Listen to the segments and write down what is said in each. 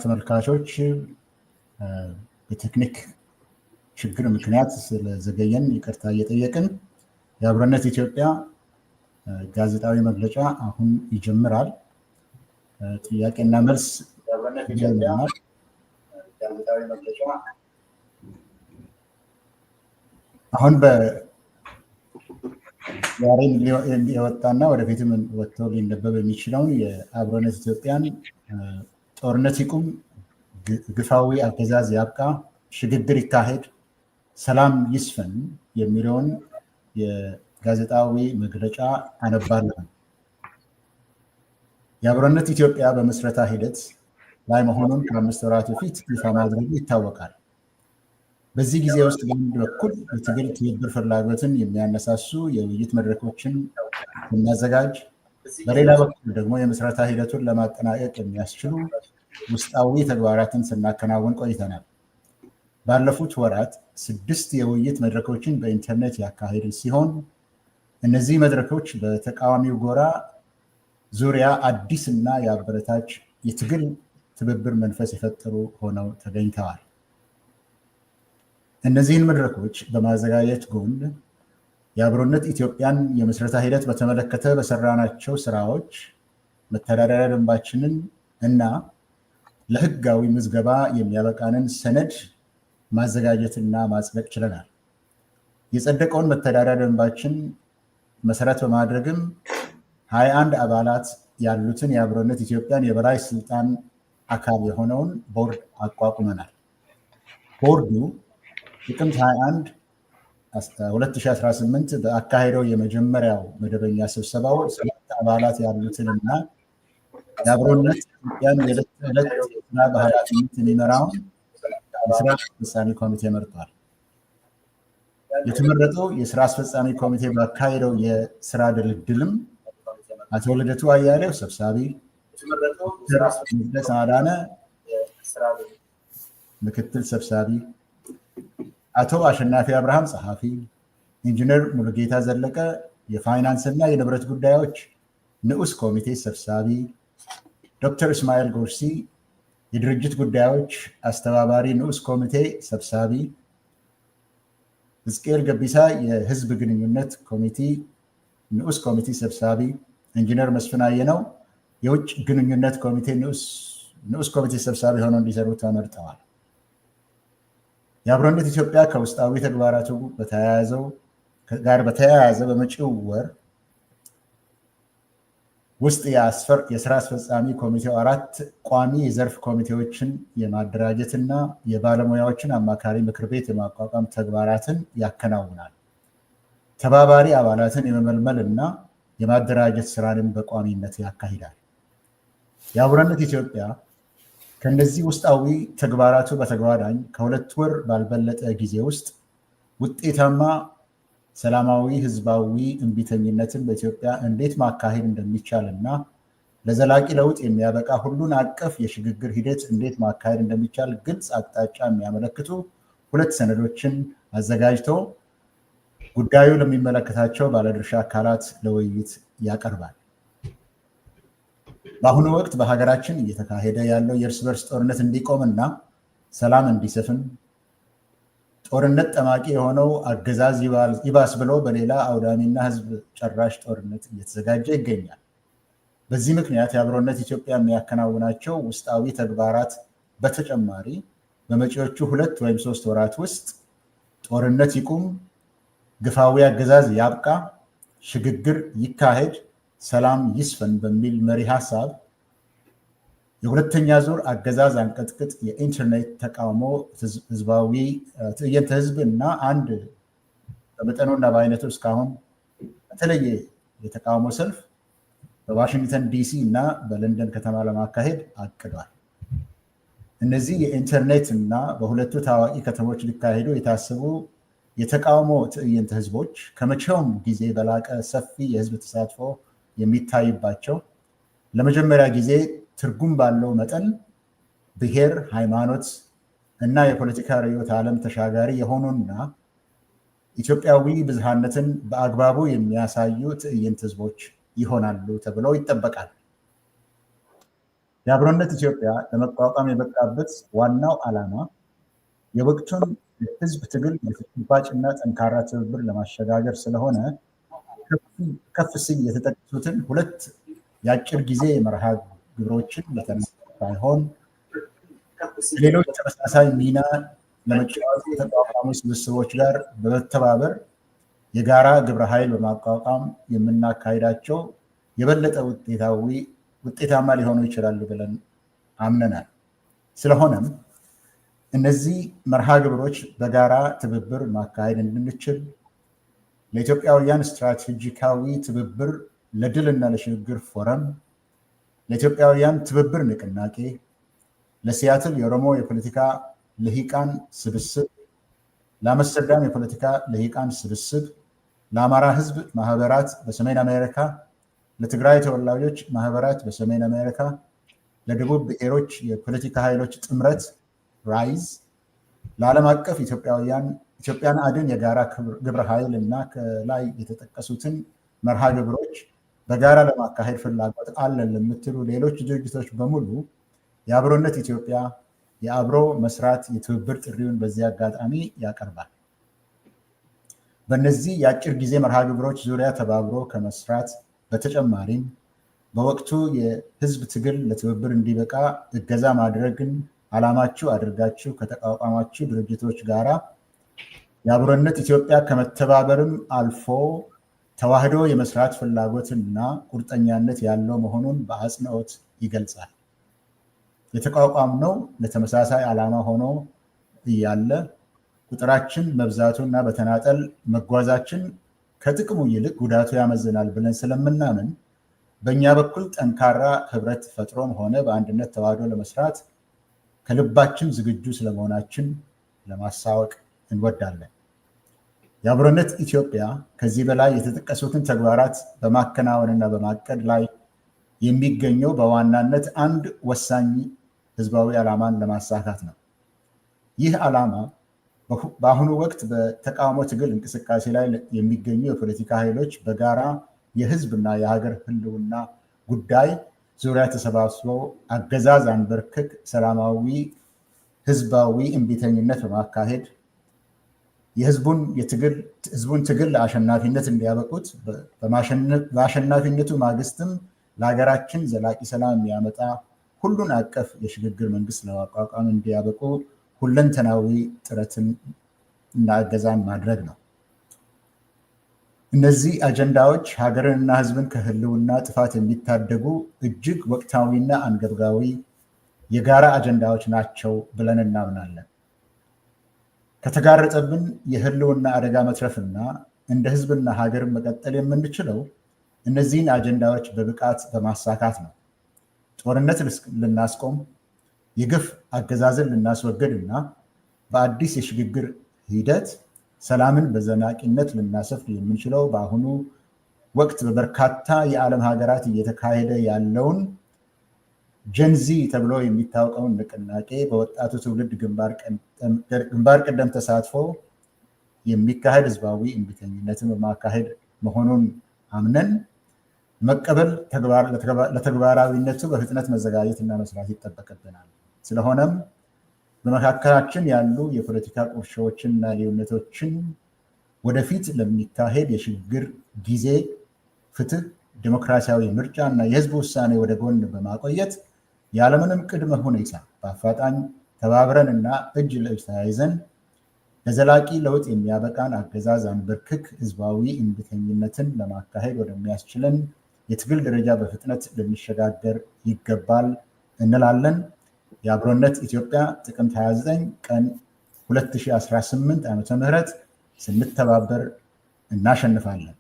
ተመልካቾች በቴክኒክ ችግር ምክንያት ስለዘገየን ይቅርታ እየጠየቅን የአብሮነት ኢትዮጵያ ጋዜጣዊ መግለጫ አሁን ይጀምራል። ጥያቄና መልስ የአብሮነት ኢትዮጵያ ጋዜጣዊ መግለጫ አሁን ዛሬ የወጣና ወደፊትም ወጥቶ ሊነበብ የሚችለውን የአብሮነት ኢትዮጵያን ጦርነት ይቁም፣ ግፋዊ አገዛዝ ያብቃ፣ ሽግግር ይካሄድ፣ ሰላም ይስፈን የሚለውን የጋዜጣዊ መግለጫ አነባለሁ። የአብሮነት ኢትዮጵያ በምስረታ ሂደት ላይ መሆኑን ከ5 ወራት በፊት ይፋ ማድረጉ ይታወቃል። በዚህ ጊዜ ውስጥ በአንድ በኩል የትግል ትብብር ፍላጎትን የሚያነሳሱ የውይይት መድረኮችን የሚያዘጋጅ፣ በሌላ በኩል ደግሞ የምስረታ ሂደቱን ለማጠናቀቅ የሚያስችሉ ውስጣዊ ተግባራትን ስናከናውን ቆይተናል። ባለፉት ወራት 6 የውይይት መድረኮችን በኢንተርኔት ያካሄድን ሲሆን እነዚህ መድረኮች በተቃዋሚው ጎራ ዙሪያ አዲስ እና የአበረታች የትግል ትብብር መንፈስ የፈጠሩ ሆነው ተገኝተዋል። እነዚህን መድረኮች በማዘጋጀት ጎን የአብሮነት ኢትዮጵያን የምስረታ ሂደት በተመለከተ በሰራናቸው ስራዎች መተዳደሪያ ደንባችንን እና ለህጋዊ ምዝገባ የሚያበቃንን ሰነድ ማዘጋጀትና ማጽደቅ ችለናል። የጸደቀውን መተዳደሪያ ደንባችን መሰረት በማድረግም 21 አባላት ያሉትን የአብሮነት ኢትዮጵያን የበላይ ስልጣን አካል የሆነውን ቦርድ አቋቁመናል። ቦርዱ ጥቅምት 21 2018 በአካሄደው የመጀመሪያው መደበኛ ስብሰባው 7 አባላት ያሉትንና የአብሮነት ኢትዮጵያን የዕለት ተዕለት ስራ በኃላፊነት የሚመራውን የስራ አስፈጻሚ ኮሚቴ መርጧል። የተመረጠው የስራ አስፈጻሚ ኮሚቴ ባካሄደው የስራ ድልድልም አቶ ልደቱ አያሌው ሰብሳቢ፣ ዶክተር አዳነ ምክትል ሰብሳቢ፣ አቶ አሸናፊ አብርሃም ጸሐፊ፣ ኢንጂነር ሙሉጌታ ዘለቀ የፋይናንስ እና የንብረት ጉዳዮች ንዑስ ኮሚቴ ሰብሳቢ፣ ዶክተር እስማኤል ጎርሲ የድርጅት ጉዳዮች አስተባባሪ ንዑስ ኮሚቴ ሰብሳቢ፣ ሕዝቅኤል ገቢሳ የህዝብ ግንኙነት ኮሚቴ ንዑስ ኮሚቴ ሰብሳቢ፣ ኢንጂነር መስፍን አየነው የውጭ ግንኙነት ኮሚቴ ንዑስ ኮሚቴ ሰብሳቢ ሆነው እንዲሰሩ ተመርጠዋል። የአብሮነት ኢትዮጵያ ከውስጣዊ ተግባራቱ ጋር በተያያዘ በመጪው ወር ውስጥ የስራ አስፈጻሚ ኮሚቴው 4 ቋሚ የዘርፍ ኮሚቴዎችን የማደራጀትና የባለሙያዎችን አማካሪ ምክር ቤት የማቋቋም ተግባራትን ያከናውናል። ተባባሪ አባላትን የመመልመል እና የማደራጀት ስራንም በቋሚነት ያካሂዳል። የአብሮነት ኢትዮጵያ ከነዚህ ውስጣዊ ተግባራቱ በተጓዳኝ ከ2 ወር ባልበለጠ ጊዜ ውስጥ ውጤታማ ሰላማዊ ህዝባዊ እምቢተኝነትን በኢትዮጵያ እንዴት ማካሄድ እንደሚቻል እና ለዘላቂ ለውጥ የሚያበቃ ሁሉን አቀፍ የሽግግር ሂደት እንዴት ማካሄድ እንደሚቻል ግልጽ አቅጣጫ የሚያመለክቱ 2 ሰነዶችን አዘጋጅቶ ጉዳዩ ለሚመለከታቸው ባለድርሻ አካላት ለውይይት ያቀርባል። በአሁኑ ወቅት በሀገራችን እየተካሄደ ያለው የእርስ በርስ ጦርነት እንዲቆምና ሰላም እንዲሰፍን ጦርነት ጠማቂ የሆነው አገዛዝ ይባስ ብሎ በሌላ አውዳሚና ህዝብ ጨራሽ ጦርነት እየተዘጋጀ ይገኛል። በዚህ ምክንያት የአብሮነት ኢትዮጵያ የሚያከናውናቸው ውስጣዊ ተግባራት በተጨማሪ በመጪዎቹ 2 ወይም 3 ወራት ውስጥ ጦርነት ይቁም፣ ግፋዊ አገዛዝ ያብቃ፣ ሽግግር ይካሄድ፣ ሰላም ይስፈን በሚል መሪ ሀሳብ የሁለተኛ ዙር አገዛዝ አንቀጥቅጥ የኢንተርኔት ተቃውሞ ህዝባዊ ትዕይንተ ህዝብ እና አንድ በመጠኑና በአይነቱ እስካሁን በተለየ የተቃውሞ ሰልፍ በዋሽንግተን ዲሲ እና በለንደን ከተማ ለማካሄድ አቅዷል። እነዚህ የኢንተርኔት እና በሁለቱ ታዋቂ ከተሞች ሊካሄዱ የታሰቡ የተቃውሞ ትዕይንተ ህዝቦች ከመቼውም ጊዜ በላቀ ሰፊ የህዝብ ተሳትፎ የሚታይባቸው፣ ለመጀመሪያ ጊዜ ትርጉም ባለው መጠን ብሔር፣ ሃይማኖት እና የፖለቲካ ርዕዮተ ዓለም ተሻጋሪ የሆኑና ኢትዮጵያዊ ብዝሃነትን በአግባቡ የሚያሳዩ ትዕይንተ ህዝቦች ይሆናሉ ተብለው ይጠበቃል። የአብሮነት ኢትዮጵያ ለመቋቋም የበቃበት ዋናው ዓላማ የወቅቱን የህዝብ ትግል በተጨባጭና ጠንካራ ትብብር ለማሸጋገር ስለሆነ ከፍ ሲል የተጠቀሱትን ሁለት የአጭር ጊዜ መርሃ ግብሮችን ሳይሆን ሌሎች ተመሳሳይ ሚና ለመጫወት ከተቋቋሙ ስብስቦች ጋር በመተባበር የጋራ ግብረ ኃይል በማቋቋም የምናካሂዳቸው የበለጠ ውጤታማ ሊሆኑ ይችላሉ ብለን አምነናል። ስለሆነም እነዚህ መርሃ ግብሮች በጋራ ትብብር ማካሄድ እንድንችል ለኢትዮጵያውያን ስትራቴጂካዊ ትብብር ለድልና ለሽግግር ፎረም፣ ለኢትዮጵያውያን ትብብር ንቅናቄ፣ ለሲያትል የኦሮሞ የፖለቲካ ልሂቃን ስብስብ፣ ለአምስተርዳም የፖለቲካ ልሂቃን ስብስብ፣ ለአማራ ህዝብ ማህበራት በሰሜን አሜሪካ፣ ለትግራይ ተወላጆች ማህበራት በሰሜን አሜሪካ፣ ለደቡብ ብሔሮች የፖለቲካ ኃይሎች ጥምረት ራይዝ፣ ለዓለም አቀፍ ኢትዮጵያን አድን የጋራ ግብረ ኃይል እና ከላይ የተጠቀሱትን መርሃ ግብሮች በጋራ ለማካሄድ ፍላጎት አለን ለምትሉ ሌሎች ድርጅቶች በሙሉ የአብሮነት ኢትዮጵያ የአብሮ መስራት የትብብር ጥሪውን በዚህ አጋጣሚ ያቀርባል። በእነዚህ የአጭር ጊዜ መርሃ ግብሮች ዙሪያ ተባብሮ ከመስራት በተጨማሪም በወቅቱ የህዝብ ትግል ለትብብር እንዲበቃ እገዛ ማድረግን ዓላማችሁ አድርጋችሁ ከተቋቋማችሁ ድርጅቶች ጋራ የአብሮነት ኢትዮጵያ ከመተባበርም አልፎ ተዋህዶ የመስራት ፍላጎትና ቁርጠኛነት ያለው መሆኑን በአጽንኦት ይገልጻል። የተቋቋምነው ለተመሳሳይ ዓላማ ሆኖ እያለ ቁጥራችን መብዛቱ እና በተናጠል መጓዛችን ከጥቅሙ ይልቅ ጉዳቱ ያመዝናል ብለን ስለምናምን በእኛ በኩል ጠንካራ ህብረት ፈጥሮም ሆነ በአንድነት ተዋህዶ ለመስራት ከልባችን ዝግጁ ስለመሆናችን ለማሳወቅ እንወዳለን። የአብሮነት ኢትዮጵያ ከዚህ በላይ የተጠቀሱትን ተግባራት በማከናወንና በማቀድ ላይ የሚገኘው በዋናነት አንድ ወሳኝ ህዝባዊ ዓላማን ለማሳካት ነው። ይህ ዓላማ በአሁኑ ወቅት በተቃውሞ ትግል እንቅስቃሴ ላይ የሚገኙ የፖለቲካ ኃይሎች በጋራ የህዝብና የሀገር ህልውና ጉዳይ ዙሪያ ተሰባስበው አገዛዝ አንበርክክ ሰላማዊ ህዝባዊ እምቢተኝነት በማካሄድ የህዝቡን ትግል ለአሸናፊነት እንዲያበቁት በአሸናፊነቱ ማግስትም ለሀገራችን ዘላቂ ሰላም የሚያመጣ ሁሉን አቀፍ የሽግግር መንግስት ለማቋቋም እንዲያበቁ ሁለንተናዊ ጥረትን እና እገዛን ማድረግ ነው። እነዚህ አጀንዳዎች ሀገርንና ህዝብን ከህልውና ጥፋት የሚታደጉ እጅግ ወቅታዊና አንገብጋቢ የጋራ አጀንዳዎች ናቸው ብለን እናምናለን። ከተጋረጠብን የህልውና አደጋ መትረፍና እንደ ህዝብና ሀገር መቀጠል የምንችለው እነዚህን አጀንዳዎች በብቃት በማሳካት ነው። ጦርነት ልናስቆም፣ የግፍ አገዛዝን ልናስወግድ እና በአዲስ የሽግግር ሂደት ሰላምን በዘላቂነት ልናሰፍን የምንችለው በአሁኑ ወቅት በበርካታ የዓለም ሀገራት እየተካሄደ ያለውን ጀንዚ ተብሎ የሚታወቀውን ንቅናቄ በወጣቱ ትውልድ ግንባር ቀደም ተሳትፎ የሚካሄድ ህዝባዊ እምቢተኝነትን በማካሄድ መሆኑን አምነን መቀበል ለተግባራዊነቱ በፍጥነት መዘጋጀትና መስራት ይጠበቅብናል። ስለሆነም በመካከላችን ያሉ የፖለቲካ ቁርሾዎችንና ልዩነቶችን ወደፊት ለሚካሄድ የሽግግር ጊዜ ፍትህ፣ ዲሞክራሲያዊ ምርጫ እና የህዝብ ውሳኔ ወደ ጎን በማቆየት ያለምንም ቅድመ ሁኔታ በአፋጣኝ ተባብረን እና እጅ ለእጅ ተያይዘን ለዘላቂ ለውጥ የሚያበቃን አገዛዝ አንበርክክ ህዝባዊ እምቢተኝነትን ለማካሄድ ወደሚያስችለን የትግል ደረጃ በፍጥነት ልንሸጋገር ይገባል እንላለን። የአብሮነት ኢትዮጵያ ጥቅምት 29 ቀን 2018 ዓ.ም ስንተባበር እናሸንፋለን።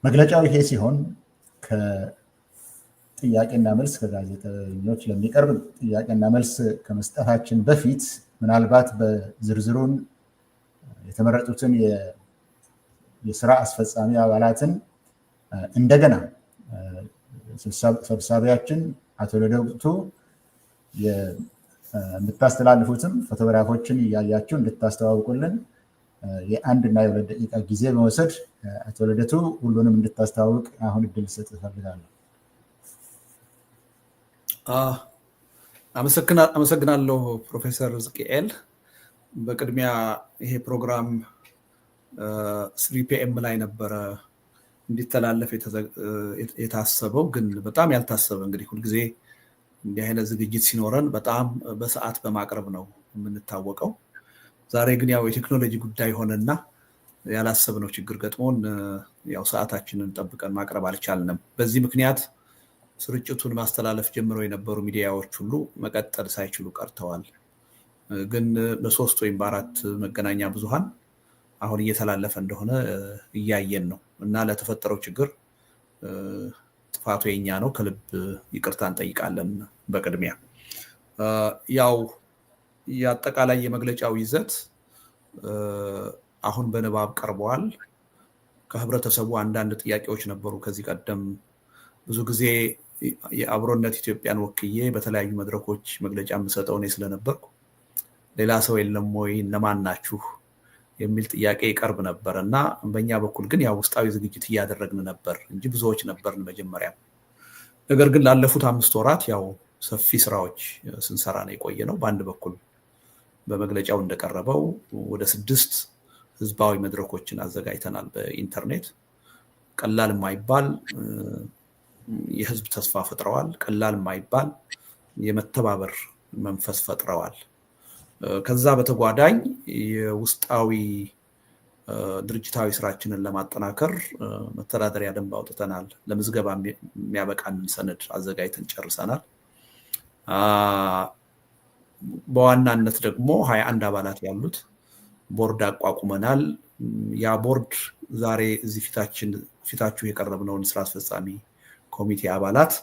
መግለጫው ይሄ ሲሆን ከጥያቄና መልስ ከጋዜጠኞች ለሚቀርብ ጥያቄና መልስ ከመስጠታችን በፊት ምናልባት በዝርዝሩን የተመረጡትን የስራ አስፈጻሚ አባላትን እንደገና ሰብሳቢያችን አቶ ልደቱ የምታስተላልፉትም ፎቶግራፎችን እያያችሁ እንድታስተዋውቁልን የአንድና የሁለት ደቂቃ ጊዜ በመውሰድ አቶ ልደቱ ሁሉንም እንድታስተዋውቅ አሁን እድል ልሰጥ እፈልጋለሁ። አመሰግናለሁ ፕሮፌሰር ሕዝቅኤል። በቅድሚያ ይሄ ፕሮግራም 3 PM ላይ ነበረ እንዲተላለፍ የታሰበው፣ ግን በጣም ያልታሰበ እንግዲህ ሁልጊዜ እንዲህ አይነት ዝግጅት ሲኖረን በጣም በሰዓት በማቅረብ ነው የምንታወቀው። ዛሬ ግን ያው የቴክኖሎጂ ጉዳይ ሆነና ያላሰብነው ችግር ገጥሞን ያው ሰዓታችንን ጠብቀን ማቅረብ አልቻልንም። በዚህ ምክንያት ስርጭቱን ማስተላለፍ ጀምረው የነበሩ ሚዲያዎች ሁሉ መቀጠል ሳይችሉ ቀርተዋል። ግን በ3 ወይም በ4 መገናኛ ብዙሃን አሁን እየተላለፈ እንደሆነ እያየን ነው እና ለተፈጠረው ችግር ጥፋቱ የኛ ነው። ከልብ ይቅርታ እንጠይቃለን። በቅድሚያ ያው የአጠቃላይ የመግለጫው ይዘት አሁን በንባብ ቀርበዋል። ከህብረተሰቡ አንዳንድ ጥያቄዎች ነበሩ። ከዚህ ቀደም ብዙ ጊዜ የአብሮነት ኢትዮጵያን ወክዬ በተለያዩ መድረኮች መግለጫ የምሰጠው እኔ ስለነበርኩ ሌላ ሰው የለም ወይ እነማን ናችሁ የሚል ጥያቄ ይቀርብ ነበር እና በእኛ በኩል ግን ያው ውስጣዊ ዝግጅት እያደረግን ነበር እንጂ ብዙዎች ነበርን መጀመሪያ። ነገር ግን ላለፉት 5 ወራት ያው ሰፊ ስራዎች ስንሰራ ነው የቆየ ነው። በአንድ በኩል በመግለጫው እንደቀረበው ወደ 6 ህዝባዊ መድረኮችን አዘጋጅተናል በኢንተርኔት። ቀላል የማይባል የህዝብ ተስፋ ፈጥረዋል። ቀላል የማይባል የመተባበር መንፈስ ፈጥረዋል። ከዛ በተጓዳኝ የውስጣዊ ድርጅታዊ ስራችንን ለማጠናከር መተዳደሪያ ደንብ አውጥተናል። ለምዝገባ የሚያበቃንን ሰነድ አዘጋጅተን ጨርሰናል። በዋናነት ደግሞ 21 አባላት ያሉት ቦርድ አቋቁመናል። ያ ቦርድ ዛሬ እዚህ ፊታችሁ የቀረብነውን ስራ አስፈጻሚ ኮሚቴ አባላት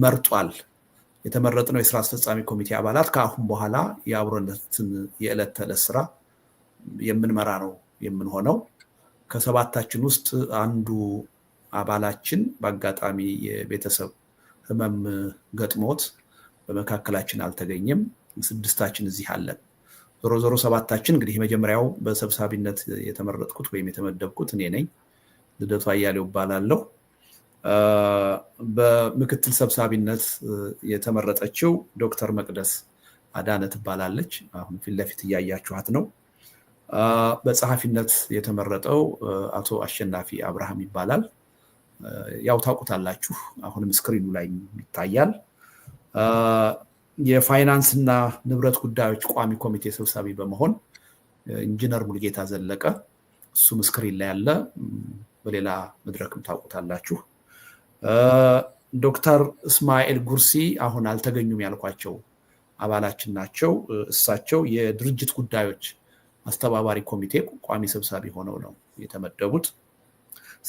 መርጧል። የተመረጥነው የስራ አስፈጻሚ ኮሚቴ አባላት ከአሁን በኋላ የአብሮነትን የዕለት ተዕለት ስራ የምንመራ ነው የምንሆነው። ከ7ታችን ውስጥ አንዱ አባላችን በአጋጣሚ የቤተሰብ ህመም ገጥሞት በመካከላችን አልተገኘም። 6ታችን እዚህ አለን። ዞሮ ዞሮ 7ታችን እንግዲህ የመጀመሪያው በሰብሳቢነት የተመረጥኩት ወይም የተመደብኩት እኔ ነኝ። ልደቱ አያሌው እባላለሁ። በምክትል ሰብሳቢነት የተመረጠችው ዶክተር መቅደስ አዳነ ትባላለች። አሁን ፊት ለፊት እያያችኋት ነው። በጸሐፊነት የተመረጠው አቶ አሸናፊ አብርሃም ይባላል። ያው ታውቁታላችሁ፣ አሁንም ስክሪኑ ላይ ይታያል። የፋይናንስና ንብረት ጉዳዮች ቋሚ ኮሚቴ ሰብሳቢ በመሆን ኢንጂነር ሙልጌታ ዘለቀ፣ እሱም ስክሪን ላይ ያለ፣ በሌላ መድረክም ታውቁታላችሁ። ዶክተር እስማኤል ጉርሲ አሁን አልተገኙም ያልኳቸው አባላችን ናቸው። እሳቸው የድርጅት ጉዳዮች አስተባባሪ ኮሚቴ ቋሚ ሰብሳቢ ሆነው ነው የተመደቡት።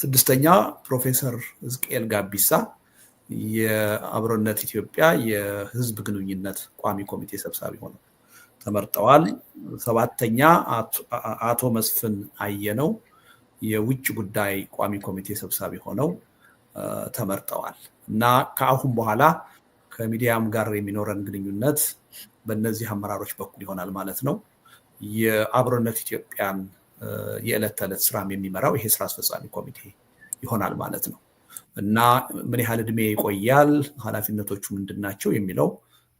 6ኛ ፕሮፌሰር ሕዝቅኤል ጋቢሳ የአብሮነት ኢትዮጵያ የህዝብ ግንኙነት ቋሚ ኮሚቴ ሰብሳቢ ሆነው ተመርጠዋል። 7ኛ አቶ መስፍን አየነው የውጭ ጉዳይ ቋሚ ኮሚቴ ሰብሳቢ ሆነው ተመርጠዋል እና ከአሁን በኋላ ከሚዲያም ጋር የሚኖረን ግንኙነት በእነዚህ አመራሮች በኩል ይሆናል ማለት ነው። የአብሮነት ኢትዮጵያን የዕለት ተዕለት ስራም የሚመራው ይሄ ስራ አስፈጻሚ ኮሚቴ ይሆናል ማለት ነው እና ምን ያህል እድሜ ይቆያል፣ ኃላፊነቶቹ ምንድናቸው የሚለው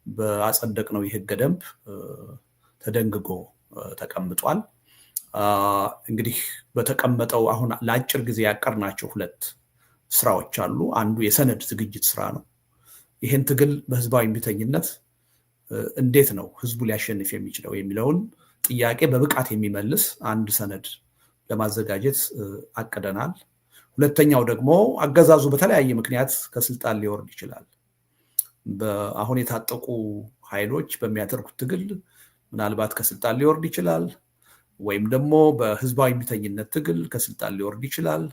በአጸደቅነው የህገ ደንብ ተደንግጎ ተቀምጧል። እንግዲህ በተቀመጠው አሁን ለአጭር ጊዜ ያቀርናቸው 2 ስራዎች አሉ። አንዱ የሰነድ ዝግጅት ስራ ነው። ይህን ትግል በህዝባዊ እምቢተኝነት እንዴት ነው ህዝቡ ሊያሸንፍ የሚችለው የሚለውን ጥያቄ በብቃት የሚመልስ አንድ ሰነድ ለማዘጋጀት አቅደናል። ሁለተኛው ደግሞ አገዛዙ በተለያየ ምክንያት ከስልጣን ሊወርድ ይችላል። አሁን የታጠቁ ኃይሎች በሚያደርጉት ትግል ምናልባት ከስልጣን ሊወርድ ይችላል፣ ወይም ደግሞ በህዝባዊ እምቢተኝነት ትግል ከስልጣን ሊወርድ ይችላል።